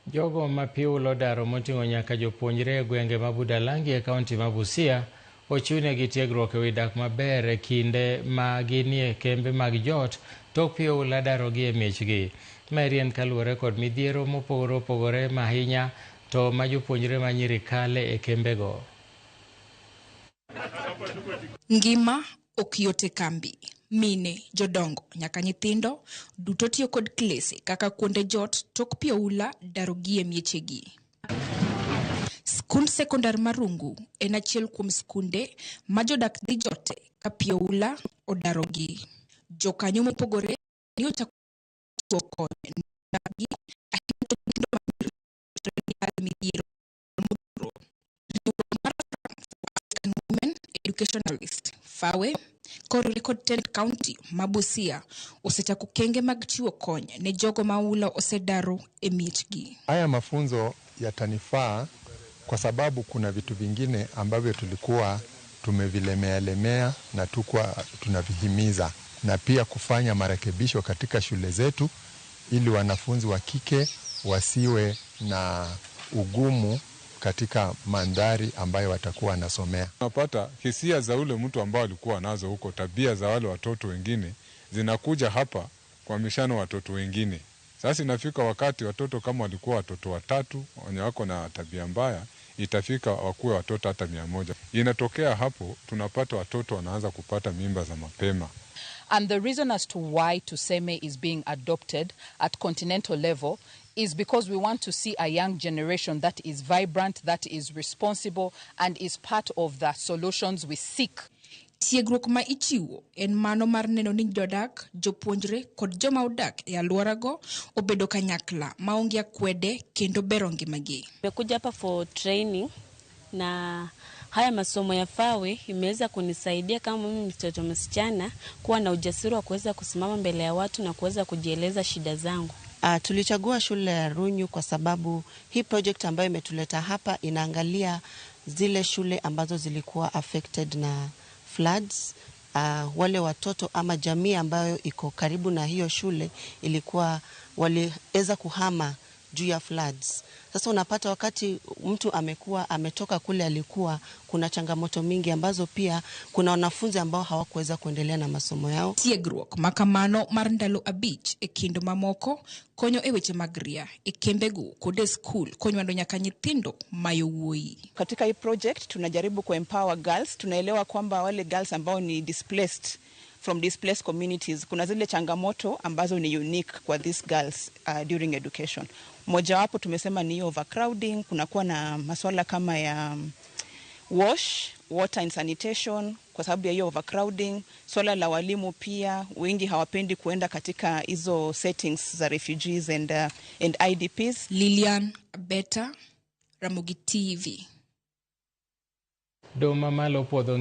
Jogo mapiulo daro moting'o nyaka jopuonjre e gwenge ma Budalangi e kaunti ma Busia ochune tiegruok e wi dak maber e kinde ma ginie kembe mag jot tok piula darogi e miechgi. Marien kaluwore kod midhiero mopogore opogore mahinya to ma jopuonjre ma nyiri kale e kembego. Ngima ok yot e kambi. Mine, jodongo, nyaka nyithindo duto tiyo kod klese kaka kuonde jot tok pioula darogi e miechegi. Skund sekondar Marungu en achiel kuom skunde ma jodak dhi jote ka pioula odarogi. Jokanyo mopogore ni ochako konyo nagi ahinya to nyithindo ma midhiero African Women Educationalist FAWE koriwore kod Tend County ma Busia osechako kenge mag chiwo kony ne jogo ma ula osedaro e miechgi. Haya mafunzo yatanifaa kwa sababu kuna vitu vingine ambavyo tulikuwa tumevilemea na tunavihimiza, na pia kufanya marekebisho katika shule zetu ili wanafunzi wa kike wasiwe na ugumu katika mandhari ambayo watakuwa wanasomea. Unapata hisia za ule mtu ambao alikuwa nazo huko, tabia za wale watoto wengine zinakuja hapa kwa mishano watoto wengine. Sasa inafika wakati watoto kama walikuwa watoto watatu wenye wako na tabia mbaya, itafika wakuwe watoto hata 100. Inatokea hapo tunapata watoto wanaanza kupata mimba za mapema. And the reason as to why Tuseme is being adopted at continental level is because we want to see a young generation that is vibrant, that is responsible, and is part of the solutions we seek. Tiegruok ma ichiwo en mano mar neno ni jodak, jopuonjre kod joma odak e alworago obedo kanyakla maonge akwede kendo bero ngimagi. Nimekuja hapa for training na haya masomo ya FAWE imeweza kunisaidia kama mimi mtoto msichana kuwa na ujasiri wa kuweza kusimama mbele ya watu na kuweza kujieleza shida zangu. Tulichagua shule ya Runyu kwa sababu hii project ambayo imetuleta hapa inaangalia zile shule ambazo zilikuwa affected na floods. Wale watoto ama jamii ambayo iko karibu na hiyo shule ilikuwa waliweza kuhama juu ya floods. Sasa unapata wakati mtu ametoka kule alikuwa kuna changamoto mingi ambazo pia kuna wanafunzi ambao hawakuweza kuendelea na masomo yao. Tiegruok makamano mar ndalo abich e kendo mamoko konyo e weche mag ria e kembego kod school konywando nyaka nyithindo mayowuoyi. Katika hii project tunajaribu kuempower girls. Tunaelewa kwamba wale girls ambao ni displaced from displaced communities, kuna zile changamoto ambazo ni unique kwa these girls during education. Mojawapo tumesema ni overcrowding, kunakuwa na masuala kama ya water and sanitation kwa sababu ya hiyo overcrowding. Swala la walimu pia, wengi hawapendi kuenda katika hizo settings za refugees and IDPs. Lilian Beta, Ramogi TV. Doma malo podho